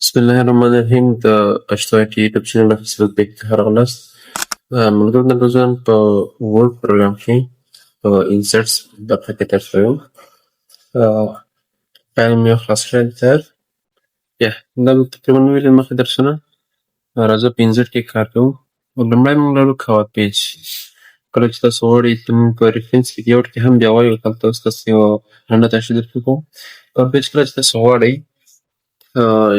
بسم الله الرحمن الرحیم. د پښتو IT یوټیوب چینل په فیسبوک پیج ته راغلاست. ملګرو نن ورځ په ورډ پروګرام کې په انسرټس برخه کې درس وایم. فایل مې خلاص کړی دی تیار. یا دا تقریبا ویل مخکې درسونه راځه په انسرټ کې کار کوو. لومړی موږ لرو کاور پیج. کله چې تاسو غواړئ ته موږ په ریفرنس لیاوټ کې هم بیا وایو هلته اوس تاسو یوه لنډه تشریح درته کوم. کاور پیج کله چې تاسو غواړئ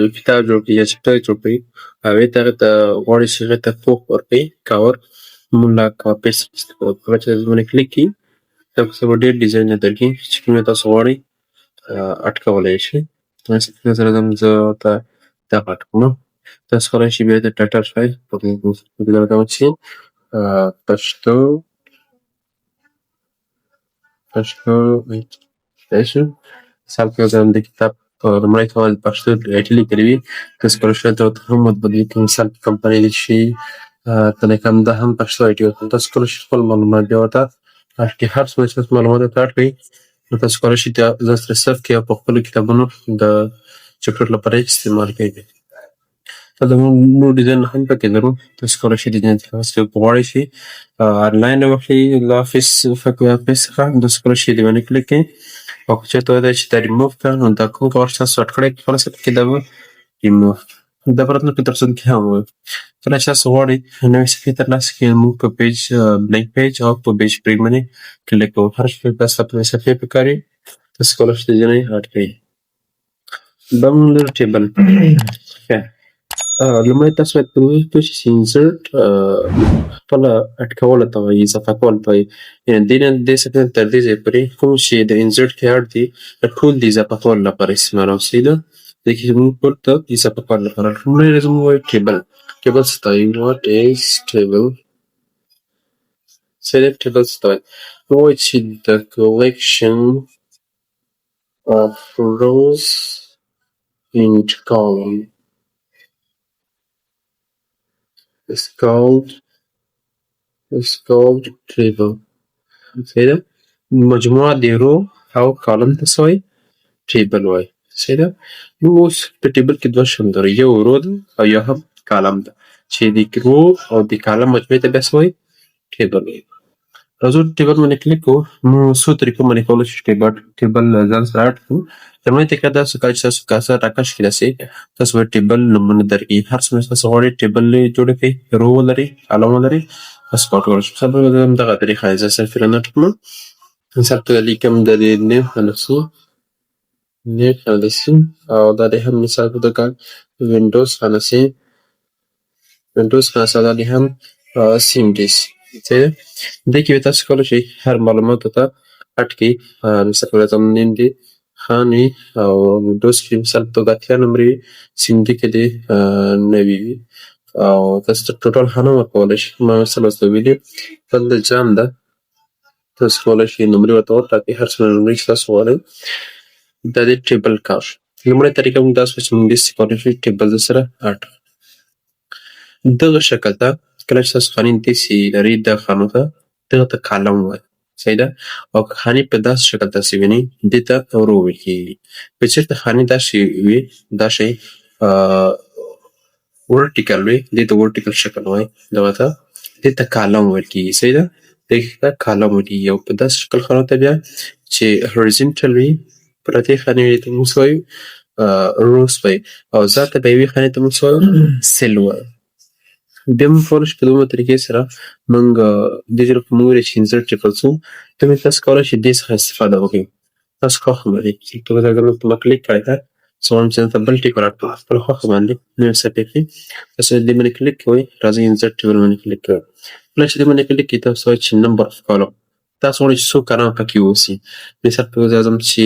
یو کتاب جوړ کړئ یا چپټر جوړ کړئ او هغې ته هغې ته غواړئ چې هغې ته پوښ ورکړئ کاور موږ له کاور پیج څخه استفاده کوو. کله چې تاسو باندې کلیک کړئ تاسو به ډېر ډیزاینونه درکړي چې کوم یې تاسو غواړئ اډ کولی شئ. مثلا په نظر ځم زه ورته دغه اډ کوم. تاسو کولی شئ بیا د ټایټل فایل په دې ډول چې پښتو مثال په ځان د کتاب په لومړی کال پښتو IT لیکلي وي تاسو کولی شئ ته هم بدلې کړئ. مثال په کمپنۍ لیک شي که کوم دا هم پښتو IT ورته تاسو کولی شئ خپل معلومات بیا ورته اډ کړئ. هر څومره چې تاسو معلومات ورته اډ کړئ نو تاسو کولی شئ ځان سره صرف کړئ او په خپلو کتابونو د چپټر لپاره یې استعمال کړئ. دا نور ډیزاین هم پکې لرو. تاسو کولی شئ ډیزاین څخه غواړئ شي آنلاین واخلئ له آفس څخه تاسو کولی شئ دې باندې کلیک کړئ او که چېرته وایي چې دا ریموف کړه نو دا کوم کاور چې تاسو اډ کړی کولی شئ پکې دا به ریموف دا به راتلونکي درسونو کې هم ووایو. کله چې تاسو غواړئ نوې صفحې ترلاسه کړئ موږ په پیج بلینک پیج او په پیج پرېږ باندې کلیک کوو. هر چې تاسو ته نوې صفحې پکار وي تاسو کولی شئ ځینې اډ کړئ. دا موږ لرو ټیبل. لومړی تاسو باید په دې پوه شئ چې انسرټ خپله اډ کولو ته وایي اضافه کولو ته وایي. یعنې دې صفحې نه تر دې ځایه پورې کوم چې د انسرټ کې اډ دي ټول د اضافه کولو لپاره استعمالوم. صحیح ده. دې کې موږ ټول ته اضافه کولو لپاره لومړی ورځ موږ وایو ټیبل. ټیبل څه ته وایي؟ واټ ایز ټیبل؟ صحیح ده. ټیبل څه ته وایي؟ موږ وایو چې د کلیکشن اف روز اینټ کالم is called table. صحیح ده. مجموعه د رو او کالم ته څه وایي؟ ټیبل وایي. صحیح ده. موږ اوس په ټیبل کې دوه شیان لرو یو رو ده او یا هم کالم ده چې د رو او د کالم مجموعې ته بیا څه وایي؟ ټیبل وایي. راځو ټیبل باندې کلیک کوو. موږ څو طریقو باندې کولی شو ټیبل ځان سره اډ کړو. لومړۍ طریقه داسې کله چې تاسو کاسه راکش کړئ داسې تاسو باید ټیبل نومونه درکړي. هر څومره چې تاسو غواړئ ټیبل جوړه کړئ رو ولرئ کالم ولرئ تاسو کولی شئ. مثال په توګه همدغه طریقه زه صرف یې رانه ټکوم. مثال په توګه لیکم د دې نیم خانسي او دا دې هم مثال په توګه وینډوز خانسي او دا دې هم سیمډیس. صحیح ده. دې کې تاسو کولی شئ هر معلومات ته اډ کړئ. مثال په توګه نیم دې خان وي او وینډوز کې مثال په توګه 80 نمبر وي سیمډي کې دې 90 وي او تاسو ټوټل خانه هم ورکولی شئ. ما مثال ورته ویلي دلته جان ده تاسو کولی شئ نمرې ورته وټاکئ هر څومره نمرې چې تاسو غواړئ. دا دې ټیبل کار. لومړۍ طریقه موږ داسې چې موږ داسې کولی شو ټیبل سره اډ دغه شکل ته کله چې تاسو خانې داسې لرئ دغه خانو ته دغه ته کالم وایي. صحیح ده. او که خانې په داسې شکل تاسې وینئ دې ته رو ویل کېږي. که چېرته خانې داسې وي دا شی ورټیکل وي دې ته ورټیکل شکل وایي. دغه ته دې ته کالم ویل کېږي. صحیح ده. دې ته کالم ویل کېږي. او په داسې شکل خانو ته بیا چې هورزنټل وي پرتې خانې ته موږ څه وایو؟ روز وایو. او ذاته به یوې خانې ته موږ څه وایو؟ سیل وایو. بیا موږ کولی شو په دومره طریقې سره موږ دې ځای موږ ویلې چې انسرټ ټیبل څو ته تاسو کولی شئ دې څخه استفاده وکړئ. تاسو خوښه باندې په اگر ما کلیک کړی ده زه غواړم چې دلته بل ټیک ولاړ کړم خپله خوښه باندې نوې صفحې کې تاسو دې باندې کلیک کوئ. راځئ انسرټ ټیبل باندې کلیک کوئ. کله چې دې باندې کلیک کړئ تاسو وایي چې نمبر اف کالم تاسو غواړئ چې څو کالم پکې واوسي. مثال په توګه ځم چې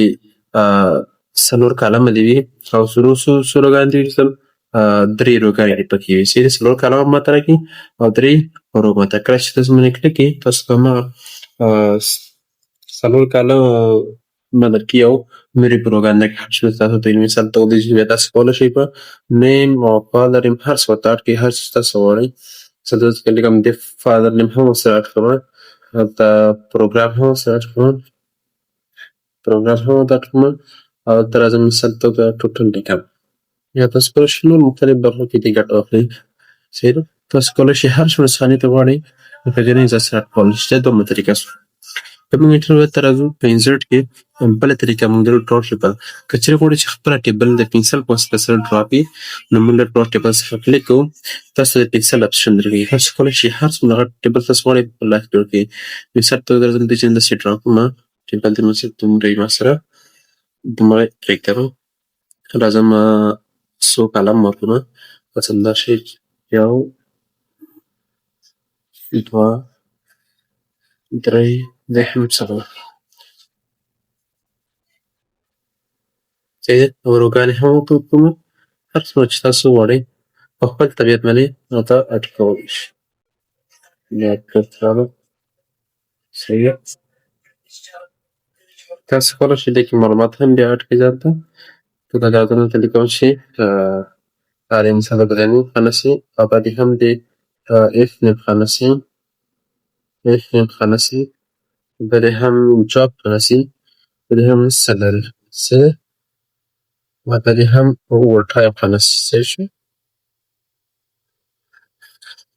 4 کالمه دې وي او څو روګانې دې وي 3 روګانې دې پکې وي. صحیح ده. 4 کالمه ماته راکړي او 3 رو ماته. کله چې تاسو باندې کلیک کړئ تاسو په هماغه 4 کالمه ما درکړي او مری پروګرام کې هر څه تاسو ته مثال په توګه دې تاسو کولی شئ په نیم او فادر نیم هر څه ورته اډ کړئ هر څه تاسو غواړئ. زه دلته کې لیکم د فادر نیم هم ورسره اډ کړم هلته پروګرام هم ورسره اډ کړم او دلته راځم مثال په توګه ټوټل لیکم یا تاسو کولی شئ نور مختلف برخو کې دې ګټه واخلئ. صحیح ده. تاسو کولی شئ هر څومره ثانیې ته غواړئ په دې اضافه سره کولی شئ. دا دومره طریقه شوه. که موږ انټرنیټ ته راځو په انسرټ کې بله طریقه موږ لرو ډراو ټیبل. که چېرې غواړئ چې خپله ټیبل د پنسل په واسطه سره ډرا کړئ نو موږ له ډراو ټیبل څخه کلیک کوو. تاسو د پنسل اپشن درکوي. تاسو کولی شئ هر څومره غټ ټیبل تاسو غواړئ په لاس جوړ کړئ. مثال په توګه درځم دې چې داسې ډرا کومه ټیبل د مسجد دومره یې ما سره دومره پرېږدم. راځم څو قلم ورکومه. مثلا دا شی 1 2 3 دا هم څلور. صحیح ده. او روګانې هم ورته ورکومه. هر څومره چې تاسو غواړئ په خپل طبیعت باندې ورته اډ کولی شئ. بیا کټ راغلم. صحیح ده. تاسو کولی شئ دې کې معلومات هم بیا اډ کړئ ځان ته. تو دا لازم دلته لیکم چې مثال بدن خانسی آبادی هم دی اف خانسی بده هم جاب خانسی بده هم سلر سه و بده هم اوورتایم خانسی سه شو.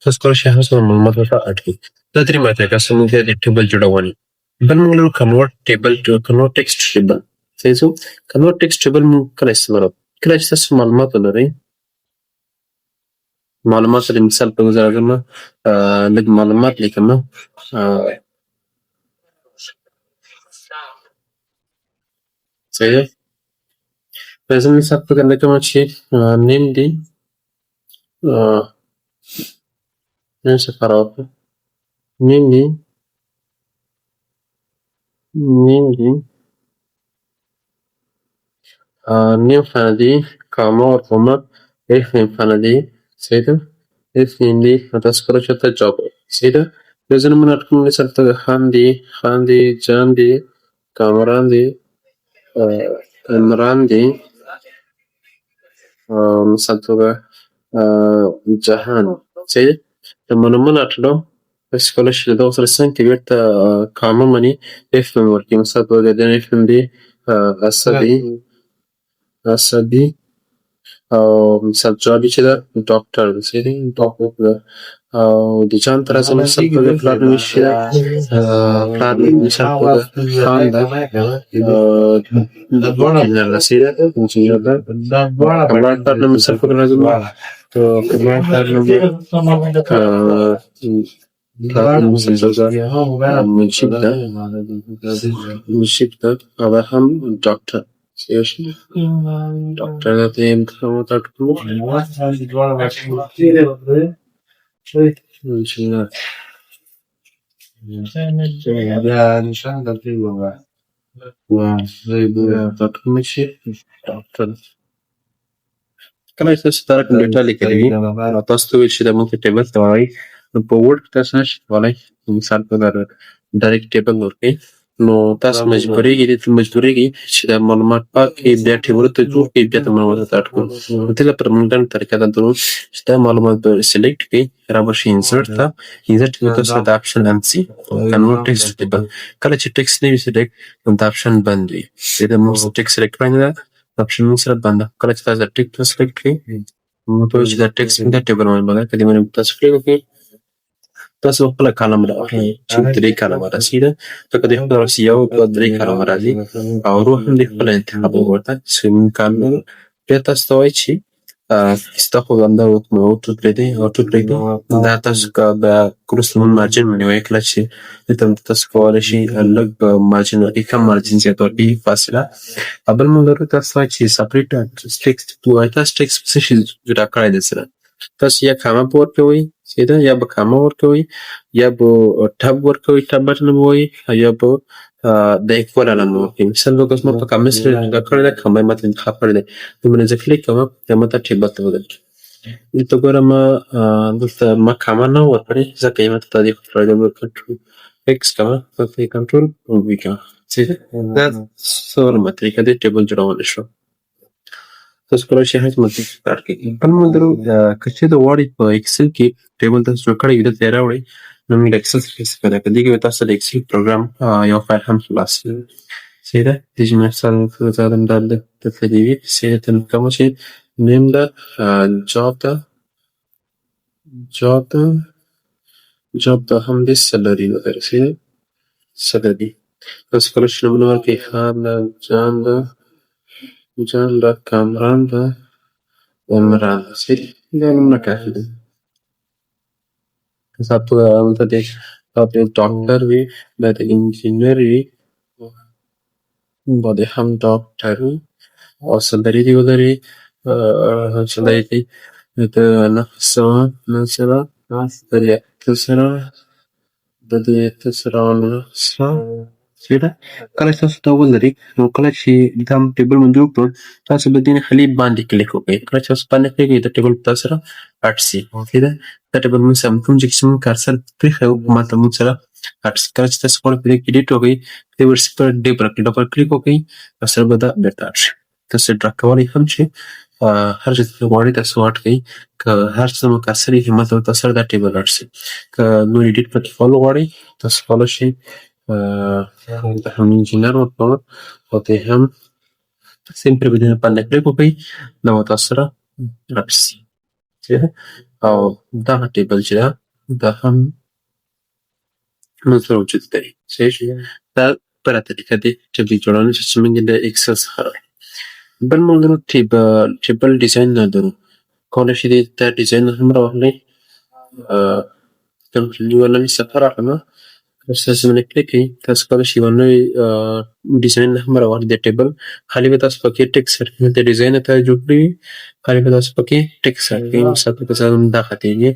تاسو کولی شئ هر څومره معلومات ورته اډ کړئ. دا درې طریقه څه موږ د ټیبل جوړونې. بل موږ لرو کنورټ ټیکسټ ټیبل. صحیح شو. کنورټ ټیکسټ ټیبل موږ کله استعمالوو؟ کله چې تاسو معلومات ولرئ معلومات سره مثال په توګه راځم لږ معلومات لیکم. صحیح ده. زه مثال په توګه لیکم چې نیم دی نیم څخه راوخته نیم دی نیم خانه دی کامه ورکومه اف نیم خانه دی. صحیح ده. اف نیم دی تاسو کولی شئ ورته جاب. صحیح ده. بیا زه نومونه اډ کوم. مثال په توګه خان دی جان دی کامران دی عمران دی مثال په توګه جهان. صحیح ده. لما نومونه اډ تاسو کولی شئ له دغو سره څنګ کې بېرته کامه منې اف نوم ورکړئ. مثال په توګه د اف نوم دی اسدي او مثال جابي چې ده ډاکټر ده. صحیح ده. ډاکټر ده. او د جان ته راځم. مثال په توګه پلار نوم یې چې ده پلار مثال په توګه خان ده انجینر ده. صحیح ده. انجینر ده. کمران پلار نوم مثال په توګه راځم کمران پلار نوم منشib ده او هم ډاکټر. صحیح شو. ډاکټر ده ته یې متخمت اډ کړو. انجینر کله چې تاسو دا رقم ډیټا لیکلې وي او تاسو ته وویل شي دا موږ ته ټیبل ته وایي نو په ورډ کې تاسو نشئ کولی مثال په توګه ډایرکټ ټیبل ورکړئ. نو تاسو مجبورېږئ چې دا معلومات پاک کړئ بیا ټیبلو ته جوړ کړئ بیا د معلوماتو ته اډ کړو. نو دې لپاره موږ ډېره طریقه دا درلود چې دا معلومات به سلیکټ کړئ را به شئ انسرټ ته. انسرټ کې به تاسو دا اپشن اند سي کنورټ ټیکسټ ټیبل. کله چې ټیکسټ نه وي سلیکټ نو دا اپشن بند وي. دا موږ ټیکسټ سلیکټ کړی نه ده اپشن موږ سره بنده. کله چې تاسو دا ټیکسټ سلیکټ کړئ نو ته چې دا ټیکسټ دا ټیبل باندې بدل کړئ باندې تاسو کلیک وکړئ تاسو خپله کالم راوړئ چې 3 کالمه راسي ده. لکه دوی خپله راسي 1 2 3 کالمه راځي او روح هم دوی خپله انتخاب ورته سویمینګ کالم بیا تاسو ته وایي چې ستا خو همدا اوټو پرېږدئ اوټو پرېږدئ. دا تاسو که د کروس لمون مارجن باندې وایي کله چې دلته تاسو کولی شئ لږ مارجن ورکړئ کم مارجن زیات ورکړئ فاصله. بل موږ لرو تاسو وایي چې سپریټ ټیکسټ وایي تاسو ټیکسټ څه شي جدا کړی دی سره تاسو یا کامه په ورکوئ صحیح ده یا به کامه ورکوئ یا به ټب ورکوئ ټب بټن به وایي یا به د ایکوال علامه ورکوئ. مثال په توګه زما په کامه سره جدا کړی دی کامه یې ماته انتخاب کړی دی نو باندې زه کلیک کوم بیا ماته ټیبل ته بدل کړي. دلته ګوره ما دلته ما کامه نه ورکړې ځکه یې ماته تادیه کړی دی. کنټرول ایکس کومه دلته یې کنټرول وي کومه صحیح ده. دا څلورمه طریقه دی ټیبل جوړولی شو. تاسو کولی شئ هر څومره ټیکسټ کار کوي. بل موږ لرو که چېرې غواړئ په اکسل کې ټیبل تاسو جوړ کړی وي دلته یې راوړئ نو موږ د اکسل څخه استفاده کوو. دې کې به تاسو د اکسل پروګرام یو فایل هم خلاص وي. صحیح ده. دې چې مثال زه دا دلته دې وي صحیح ده ته کوم شي name ده job ده هم دې salary وغیره څه دی salary. تاسو کله چې نومونه ورکړئ خان ده جان ده کامران ده عمران ده څه دي دا نومونه کافي دي. مثال په دلته دی دا د ډاکټر وي دا د انجینر وي دا د هم ډاکټر وي او salary دې ولري salary دې د 900 سره د ریاکټر سره د دې سره څه ده کله چې تاسو دا ولرئ نو کله چې دا ټیبل موجود کړو تاسو به دې خالي باندې کلیک وکړئ. کله چې تاسو باندې کلیک وکړئ دا ټیبل په تاسو سره اډ شي. څه ده دا ټیبل موږ سم کوم چې موږ کارسر پرېښی و ماته موږ سره اډ شي. کله چې تاسو غواړئ په دې کې ایډیټ وکړئ دې ورسې پر ډبل کلیک وکړئ تاسو سره به دا بېرته اډ شي. تاسو ډرا کولی هم چې هر ځای چې غواړئ تاسو اډ کړئ که هر څه مو کارسر یې همالته به تاسو سره دا ټیبل اډ شي. که نور ایډیټ پکې کول غواړئ تاسو کولی شئ د هم انجینر ورکول او د هم سیم پرې باندې کلیک وکړئ دا به تاسو سره اډ شي. او دغه ټیبل چې ده دا هم موږ سره وجود لري. دا بله طریقه دی ټیبل جوړونه چې موږ یې د اکسل څخه راوړو. بل موږ لرو ټیبل ډیزاین لرو. کولی شئ دا ډیزاین هم راواخلئ. کوم چې یوه نوې صفحه راغله چې تاسو باندې کلیک کړئ تاسو کولی شئ یوه نوې ډیزاین هم راواخلئ د ټیبل خالي به تاسو پکې ټیکس اډ کړئ. د ډیزاین ته جوړ کړي وي خالي به تاسو پکې ټیکس اډ کړئ. مثال په توګه دا خطي وي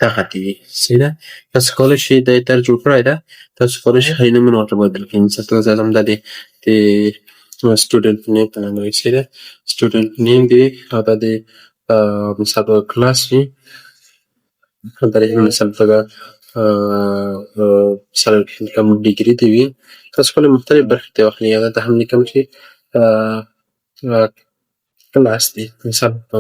دا خطي وي صحیح ده. تاسو کولی شئ دا یې تر جوړ کړی ده تاسو کولی شئ خالي نومونه ورته بدل کړئ. مثال په توګه زه دا د سټوډنټ نیم په نامه وي صحیح ده. سټوډنټ نیم دی او دا د مثال په کلاس وي دا د مثال په توګه مثلا کوم ډیګري دی وي تاسو کولی مختلف برخې ته واخلئ. یا دا هم لیکم چې کلاس دی مثال په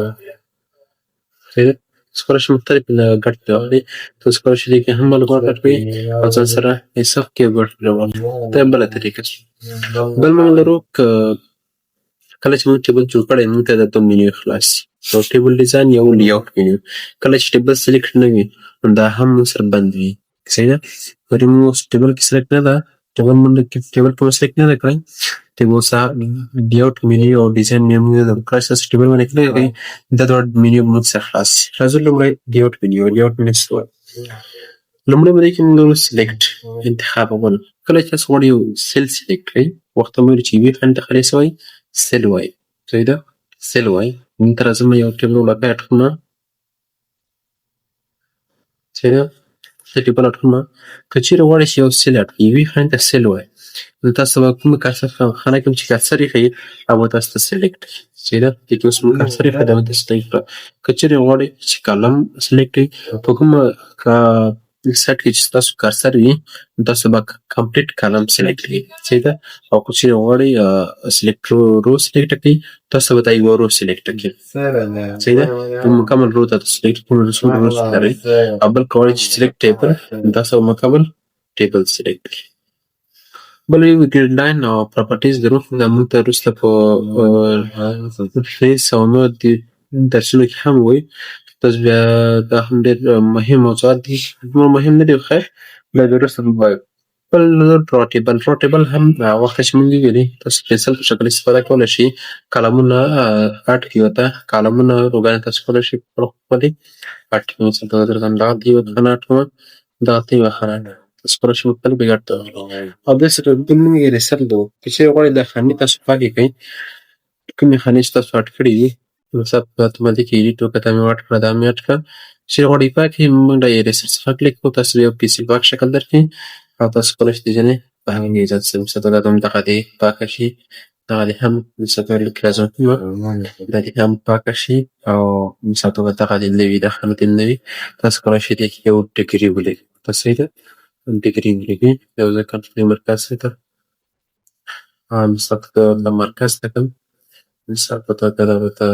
تاسو کولی شئ مختلف ګډ ته واخلئ. تاسو کولی شئ دې کې هم معلومات ګډ کړئ او ځان سره یې صف کې ګډ کړئ. دا بله طریقه شي. بل موږ لرو کله چې موږ ټیبل جوړ کړی موږ ته دا دوه منیو خلاص شي. یو ټیبل ډیزاین یو لیاوټ منیو. کله چې ټیبل سلیکټ نه وي نو دا هم موږ سره بند وي صحیح ده. ولې موږ اوس ټیبل کې سلیکټ نه ده ټیبل کې مو سلیکټ نه ده کړی ټیبل سره لیاوټ منیو او ډیزاین منیو موږ کله چې تاسو ټیبل باندې کلیک کړئ دا دواړه منیو موږ سره خلاص شي. راځو لومړی لیاوټ منیو څه وایي. لومړی به دې کې موږ لرو سلیکټ انتخابول. کله چې تاسو غواړئ یو سیل سلیکټ کړئ وخت ته مو ویلي چې یوې خانې ته خالي څه وایي سیل وایي صحیح ده سیل وایي. دلته راځم یو ټیبل وړاندې اډ کړم صحیح ده. زه ټیبل اډ کړم. که چېرې غواړئ چې یو سیل اډ کړئ یوې خانې ته سیل وایي نو تاسو به کومه کارسر خانه کې چې کارسر یې ښیي هغه به تاسو ته سلیکټ کړئ صحیح ده. دې کې اوس موږ کارسر یې ښیي دا به تاسو ته کړه. که چېرې غواړئ چې کالم سلیکټ کړئ په کومه سایټ کې چې ستاسو کارسر وي نو تاسو به کمپلیټ کالم سلیکټ کړئ صحیح ده. او که چېرې غواړئ سلیکټ رو سلیکټ کړئ تاسو به دا یوه رو سلیکټ کړئ صحیح ده. مکمل رو ته سلیکټ کوم رو لرئ او بل که غواړئ چې سلیکټ ټیبل نو تاسو به مکمل ټیبل سلیکټ کړئ. بل یو ګریډ لاین او پراپرټیز لرو دا موږ ته وروسته په فیس او نور درسونو کې هم وایي. تاسو بیا دا هم ډېر مهم موضوعات دي دومره مهم نه دي خیر بیا د وروسته به وایو. بل ډرا ټیبل هم وخت چې موږ ویلي تاسو پنسل په شکل استفاده کولی شئ کالمونه اډ کړئ ورته کالمونه روګانې تاسو کولی شئ خپلې اډ کړئ. مثال په توګه درته دغلته یوه خانه اډ کړمه دغلته یوه خانه تاسو کولی شئ مختلف یې اډ ته واخلئ. او داسې ډول موږ یې ریسل کوو. که چېرې غواړئ دا خانې تاسو پاکې کړئ کومې خانې چې تاسو اډ کړې دي مثال په اتوماتیک ایډیټ وکړه دا مې اډ کړه دا مې اډ کړه. چېرې غواړئ پاکې موږ د ایریسر څخه کلیک کوو تاسو یو پیسل پاک شکل درکړي او تاسو کولی شئ ځینې په هغه کې ایجاد شي. مثال په توګه دغه دې پاکه شي دغه دې هم مثال په توګه لیک راځم دا دې هم پاکه شي او مثال په توګه دغه دې نوي دا خانه دې نوي تاسو کولی شئ دې کې یو ډګري ولیکئ تاسو صحیح ده ډګري ولیکئ یو ځای کنټرول مرکز ته مثال په توګه د مرکز ته کړم مثال په توګه دغه ته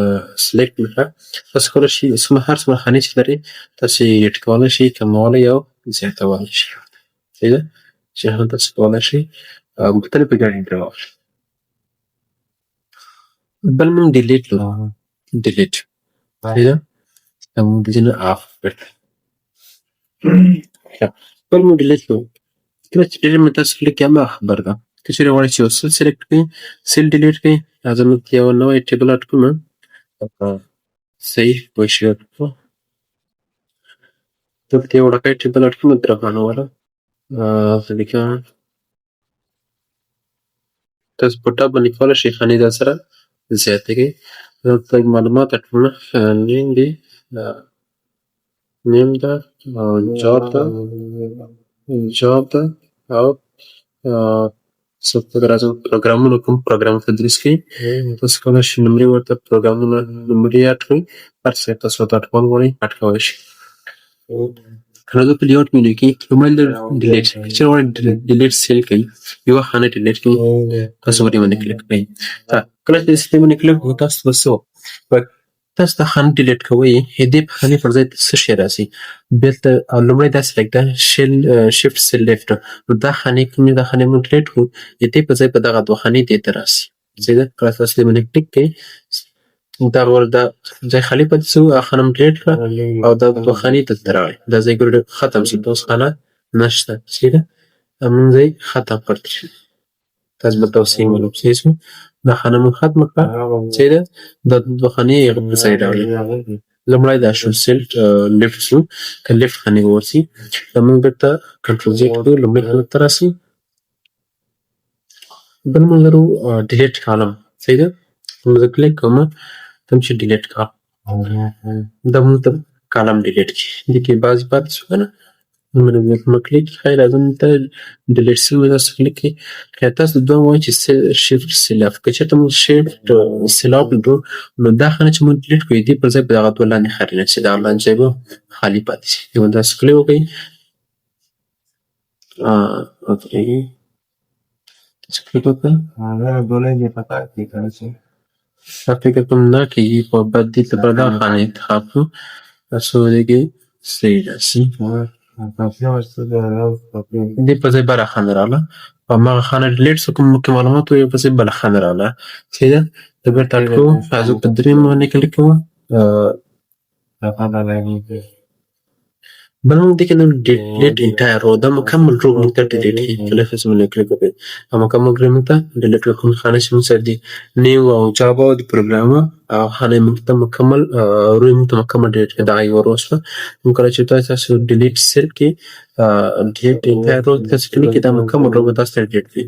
سلیکټ مې کړه. تاسو کولی شئ هر څومره خانې چې لرئ تاسو یې ایډ کولی شئ کمولی او زیاتولی شئ صحیح ده چې هم تاسو کولی شئ مختلفې ګڼې ترې واخلئ. بل موږ ډیلیټ لرو. ډیلیټ صحیح ده دا موږ ځینې آف کړ بل مو ډیلیټ کوو کله چې ډیلیټ مې تاسو کلیک کړئ هماغه خبره ده که چېرې غواړئ چې یو سل سلیکټ کړئ سل ډیلیټ کړئ راځه دلته یو نوی ټیبل اډ کوم صحیح پوه شوې دلته یو وړوکی ټیبل اډ کوم عبدالرحمن والا زه لیکم تاسو په ټاپ باندې کولی شئ خانې دا سره زیاتې کړئ دلته معلومات اډ کوم نیم دی نیم ده او جاب ده او څه راځم پروګرامونه کوم پروګرام تدریس کوي تاسو کولی شئ نمرې ورته پروګرامونه نمرې اډ کړئ هر څه تاسو ورته اډ کول غواړئ اډ کولی شئ که نه په لیاوټ مینو کې لومړی ډیلیټ که چېرې غواړئ ډیلیټ سیل کوئ یوه خانه ډیلیټ کوئ تاسو ورې باندې کلیک کړئ کله چې دې باندې کلیک وکړو تاسو به څه تاسو دا خانه ډیلیټ کوئ دې په خانې پر ځای څه شی راسي بېرته لومړی دا سلیکټ ده شفټ سیل لیفټ نو دا خانې کومې دا خانې موږ ډیلیټ کړو دې په ځای په دغه دوه خانې دې ته راسي صحیح ده کله تاسو دې باندې کلیک کوئ دغه ور دا ځای خالي پاتې شو هغه خانه مو ډیلیټ کړه او دا دوه خانې دلته راغلې دا ځای ګوره ختم شي اوس خانه نشته صحیح ده همون ځای ختم پاتې شو تاسو به توصیې معلوم صحیح شو دا خانه مو ختمه کړه صحیح ده دا دوه خانې هغه پر ځای راغلې لومړی دا شو سیلټ لیفټ شو که لیفټ خانې ورسي دا موږ بېرته کنټرول زیډ کړو لومړۍ خانې ته راسي بل موږ لرو ډیلیټ کالم صحیح ده زه کلیک کوم تم چې ډیلیټ کړه دا موږ ته کالم ډیلیټ کړي دې کې بعضې پاتې شو که نه نو کلیک ښایي راځم ته ډیلیټ سوي تاسو کلیک کړئ که تاسو دوه وایئ چې شفټ سیل اف که چېرته موږ شفټ سیل اف کړو نو دا خانه چې موږ ډیلیټ کړو دې پر ځای په دغه دوه لاندې خالي نه شي دغه لاندې ځای به خالي پاتې شي دې باندې تاسو کلیک وکړئ اوکې تاسو کلیک وکړئ فکر کوم نه کېږي خو باید دې لپاره دغه خانه انتخاب کړو تاسو دې کې صحیح راسي دې په ځای بله خانه راغله په هماغه خانه ډیلیټ شو کوم کې معلومات وو په ځای بله خانه راغله صحیح ده زه بېرته اډ کوم زه په درېیم باندې کلیک کوم بل موږ دې کې نو ډیلیټ انټایر رو دا مکمل رو موږ ته ډیلیټ کړي کله چې موږ کلیک وکړو او مکمل رو موږ ته ډیلیټ کړو کوم خانه چې موږ سره دي نیو او جاوا او د پروګرام او خانه موږ ته مکمل رو موږ ته مکمل ډیلیټ کړي دا یو رو شوه موږ کله چې تاسو ډیلیټ سیل کې ډیلیټ انټایر رو تاسو کلیک کړئ دا مکمل رو به تاسو ته ډیلیټ کړي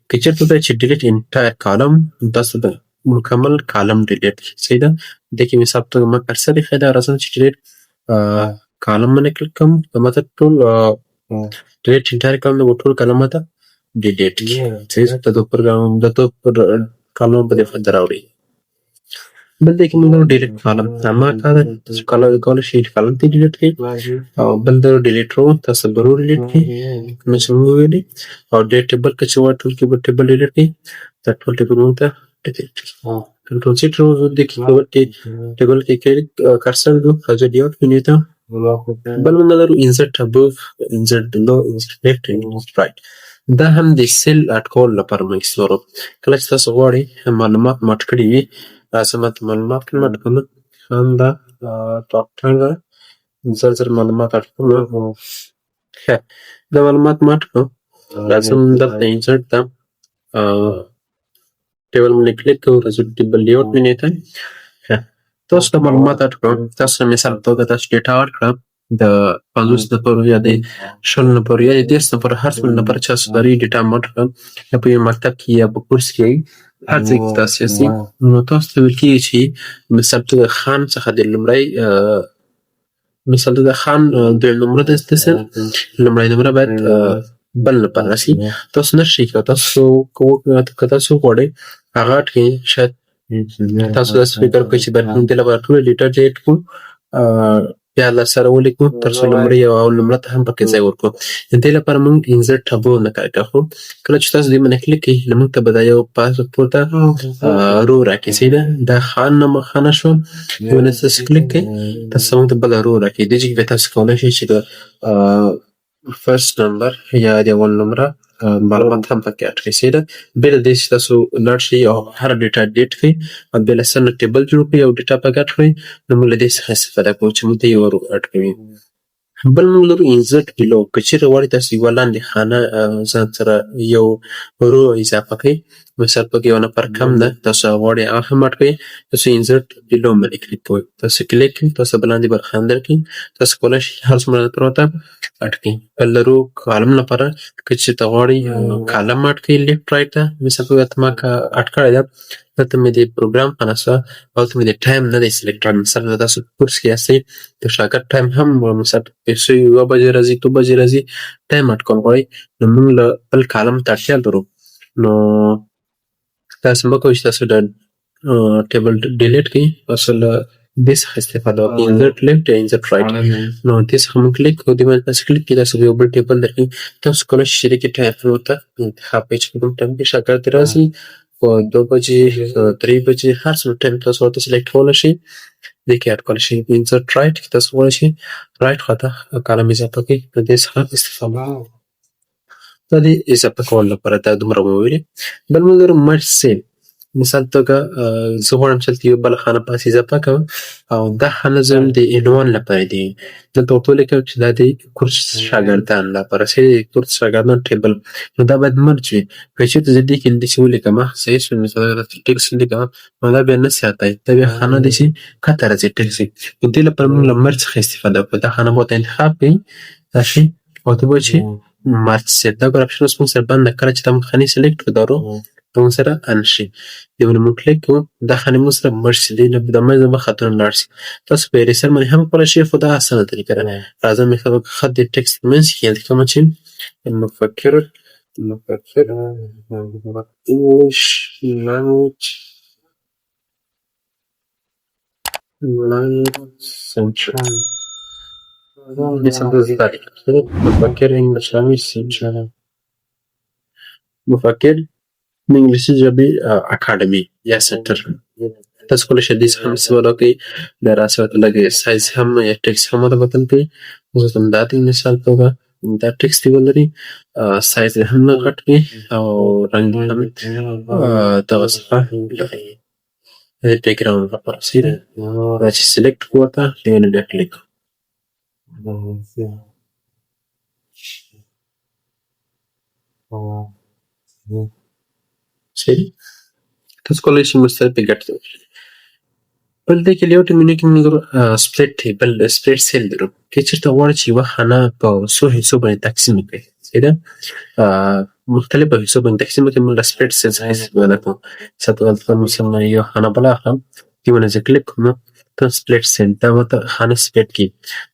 که چېرته وایئ چې ډیلیټ انټایر کالم تاسو به مکمل کالم ډیلیټ کړي صحیح ده دې کې مثال په توګه ما کرسر ایښی ده راځم چې ډیلیټ کالم باندې کلیک کوم د ماته ټول ډیلیټ انټایر کالم د ټول کالم ماته ډیلیټ کړي صحیح ده د پروګرام د کالم په دې باندې راوړي بل دی کې موږ ډیلیټ کالم هماغه کار دی تاسو کولی شئ کالم ته ډیلیټ کړئ او بل د ډیلیټ رو تاسو به رو ډیلیټ کړئ کوم چې موږ وویلې او ډېر ټیبل که چې غواړئ ټول کې به ټیبل ډیلیټ کړئ دا ټول ټیبل موږ ته ډیلیټ کړي کنټرول سیټ رو دې کې ټیبل کې کرسر دو راځو لیاوټ مینو ته بل موږ لرو انسرټ ابوف انسرټ بلو انسرټ لیفټ انسرټ رایټ دا هم د سیل اډ کولو لپاره موږ استعمالوو کله چې تاسو غواړئ معلومات ماټ کړي وي راځم ته معلومات کې ماټ کوم همدا ټاپ ټاینګ زر معلومات اډ کوم دا معلومات ماټ کړو راځم دلته انسرټ ته ټیبل باندې کلیک کوو راځو ټیبل لیاوټ مینو ته تاسو ته معلومات اډ کړم تاسو مثال په توګه تاسو ډیټا اډ کړه د 50 نفرو یا د 20 نفرو یا د 10 نفرو هر څومره نفر چې تاسو لرئ ډیټا ماټ کړه یا په یو مکتب کې یا په کورس کې هر ځای کې تاسو یاستئ نو تاسو ته ویل کېږي چې مثال په توګه خان څخه د لومړی مثال د خان دویم نمره د لومړی نمره باید بل نفر راشي تاسو نشئ کولی تاسو که تاسو غواړئ هغه اډ کړئ شاید تاسو داسې فکر وکړئ چې باید موږ دې لپاره ټوله ډیټا ډیلیټ کړو بیا له سره ولیکو تر څو لومړۍ او نمره ته هم پکې ځای ورکړو د دې لپاره موږ انسرټ ابو نه کار کوو کله چې تاسو دې باندې کلیک کړئ نو موږ ته به دا یو پورته رو راکړي صحیح ده دا خان خانه شو باندې تاسو کلیک کړئ تاسو موږ ته بله رو راکړي دې کې بیا تاسو کولی شئ چې د فرست نمبر یا د اول نمره معلومات هم پکې اډ کړئ. صحیح ده. بې له دې چې تاسو لاړ شئ او هره ډیټا ډیټ کړئ او بې له څه نه ټیبل جوړ کړئ او ډیټا پکې اډ کړئ، نو موږ له دې څخه استفاده کوو چې موږ ته یې ور اډ کوي. بل موږ لرو انزرټ بیلو. که چېرې غواړئ تاسو یوه لاندې خانه ځان سره یو رو اضافه کړئ، مثال پکې یو نفر کم ده، تاسو هغه غواړئ هغه هم اډ کړئ، تاسو انزرټ بیلو باندې کلیک کوئ. تاسو کلیک کړئ، تاسو به لاندې برخه اندر کړئ، تاسو کولی شئ هر څومره نفر ورته اډ کړئ. بل لرو کالم لپاره. که چېرې ته غواړئ کالم اډ کړئ لیفټ رایټ ته، مثال په توګه ما اډ کړی ده، دلته مې د پروګرام په نسخه هلته مې د ټایم نه دی سلیکټ کړی. مثلا تاسو په کورس کې یاستئ، د شاګرد ټایم هم مثلا پیسو 1 بجې راځي 2 بجې راځي ټایم اډ کول غواړئ، نو موږ له بل کالم ته اړتیا لرو. نو تاسو مه کوئ چې تاسو د ټیبل ډیلیټ کړئ، تاسو له دې څخه استفاده وکړئ، انزرټ لیفټ یا انزرټ رایټ. نو دې څخه موږ کلیک کوو، دې باندې تاسو کلیک کړئ، تاسو به یو بل ټیبل درکړي. تاسو کولی شئ چې د دې ټایم ورته انتخاب کړئ چې په کوم ټایم کې شاګرد راځي، په 2 بجې 3 بجې هر څومره ټایم تاسو ورته سلیکټ کولی شئ، دې کې اډ کولی شئ. انزرټ رایټ کې تاسو غواړئ چې رایټ خواته کالم اضافه کړئ، نو دې څخه استفاده. دا د اضافه کولو لپاره دا دومره مو وویلې. بل موږ لرو مرج سیل. مثال په توګه زه غواړم چې دلته یوه بله خانه پسې اضافه کړم او دا خانه زه د عنوان لپاره دی، دلته ورته ولیکم چې دا د کورس شاګردان لپاره، صحیح د کورس شاګردان ټیبل، نو دا باید مرج وي. که چېرته زه دې کې داسې ولیکمه صحیح شو، مثال داسې ټکس ولیکمه، نو دا بیا نه ساتئ، دا بیا خانه داسې ښکته راځي ټکس وي. نو دې لپاره موږ له مرج څخه استفاده وکړو. دا خانه به ورته انتخاب کړئ، دا شي او ورته به وایئ چې مرج سیل. دا ګوره اپشن اوس موږ سره بند ده، کله چې دا موږ خانې سلیکټ کړو دا رو موږ سره ان شي، دې باندې موږ کلیک کوو، دا خانې موږ سره مرج شي، دې نه د منځه به خطونه لاړ شي. تاسو په اریسر باندې هم کولی شئ، خو دا اسانه طریقه ده. راځه مثال په خط د ټکسټ په منځ کې لیکمه چې مفکر انګلیش لانګویج سنټرل مفکر انګلیش لانګویج سنټرل، مفکر د انګلیسي ژبې اکاډمي یا سنټر. تاسو کولی شئ دې څخه هم استفاده وکړئ. بیا راسه ورته لږ سایز هم یا ټکسټ هم ورته بدل کړئ. اوس ورته دا دی مثال په توګه دا ټکسټ یې ولري، سایز یې هم لږ غټ کړئ او رنګ هم دغه څخه لري د بیک ګراونډ لپاره. صحیح ده. دا چې سلیکټ کړو ورته، دې باندې بیا کلیک کړو. صحیح. تاسو کولی شئ مختلفې ګټې وکړئ. بل دې کې لیاوټ منیو کې موږ لرو سپلیټ ټیبل، سپلیټ سیل لرو. که چېرته غواړئ چې یوه خانه په څو حصو باندې تقسیم کړئ، صحیح ده، مختلفو حصو باندې تقسیم کړئ، موږ له سپلیټ سیل څخه استفاده کوو. مثال په توګه مثلا یو خانه بله اخلم، دې باندې زه کلیک کوم، ته سپلیټ سیل دا ورته خانه سپلیټ کړي.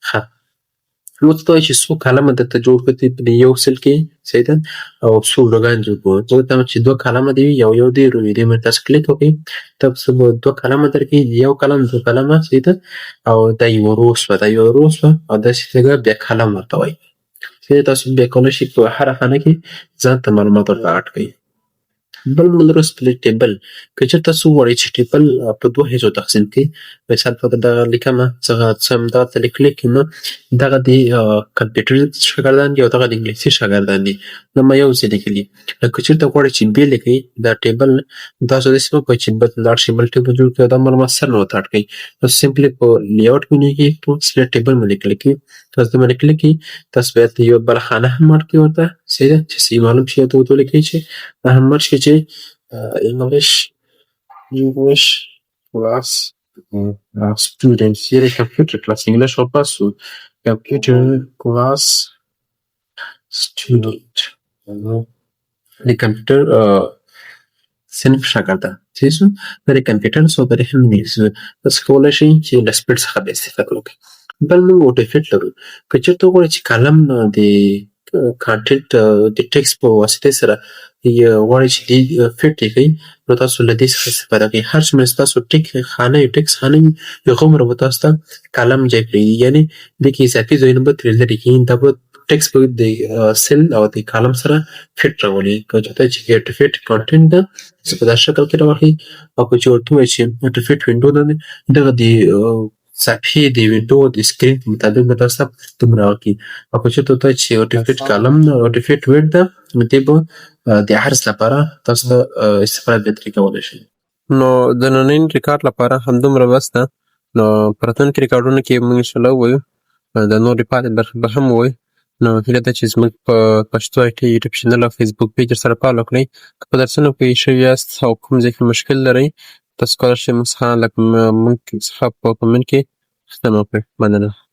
ښه، موږ ته وایي چې څو کالمه درته جوړ کړي په یو سیل کې، صحیح ده، او څو روګان جوړ کړو. زه ورته وایم چې 2 کالمه دې وي، یو دې رو وي، دې باندې تاسو کلیک وکړئ، تاسو به 2 کالمه درکړي، یو کالم 2 کالمه، صحیح ده، او دا یوه رو شوه، دا یوه رو شوه، او داسې توګه بیا کالم ورته وایي. صحیح ده. تاسو بیا کولی شئ په هره خانه کې ځان ته معلومات ورته اډ کړئ. بل موږ لرو سپلیټ ټیبل. که چېرته تاسو وغواړئ چې ټیبل په 2 حصو تقسیم کړئ، مثال په توګه دغه لیکمه، څه هم دغه ته کلیک کړم، دغه د کمپیوټر شاګردان دي او دغه د انګلیسي شاګردان دي، دا ما یو ځای لیکلي. که چېرته غواړئ چې بېلې کړئ دا ټیبل، تاسو داسې مه کوئ چې بل لاړ شئ بل ټیبل جوړ کړئ او دا معلومات سر نه ورته اډ کړئ. تاسو سمپلي په لیاوټ منیو کې په سپلیټ ټیبل باندې کلیک کړئ، تاسو دې باندې کلیک کړئ، تاسو باید یوه بله خانه هم اډ کړئ ورته، صحیح ده، چې صحیح معلوم شي. ورته ولیکئ چې دا هم مرج کړئ چې English class students، یعنې کمپیوټر کلاس، انګلیش واپس شو، کمپیوټر کلاس student، د کمپیوټر صنف شاګردان، صحیح شو. دا د کمپیوټر څو دا د هم انګلیسي. تاسو کولی شئ چې له سپلیټ څخه بیا استفاده وکړئ. بل موږ اوټوفیټ لرو. که چېرته وغواړئ چې کالم د کانټینټ د ټکسټ په واسطې سره غواړئ چې دې فټ یې کړئ، نو تاسو له دې څخه استفاده کوئ. هر څومره چې تاسو خانه وي، ټکسټ خانه وي، هغومره به تاسو ته کالم ځای پرېږدي، یعنې دې کې اضافي ځایونه به ترې لرې کړي. دا به ټکسټ به د سیل او د کالم سره فټ راولي. که چېرته چې اوټوفیټ کانټینټ ده، څه په دا شکل کې راواخلئ، او که چې ورته ووایئ چې اوټوفیټ وینډو ده، دغه د صفحې د وینډو د سکرین په مطابق به تاسو ته دومره راوکړي. او که چېرته ورته وایئ چې اوټوفیټ کالم ده، اوټوفیټ ویډ ده، نو دې به د عرض لپاره تاسو استفاده بهتري کولی شئ. نو د ننني ریکارډ لپاره همدومره بس ده. نو په راتلونکي ریکارډونو کې موږ انشاءالله ووایو، د نورې پاتې برخې به هم ووایو. نو هیله ده چې زموږ په پښتو IT یوټیوب چینل او فیسبوک پیج سره فالو کړئ. که په درسونو پوه شوي یاست او کوم ځای کې مشکل لرئ، تاسو کولی شئ موږ څخه په کمنټ کې پوښتنه وکړئ. مننه.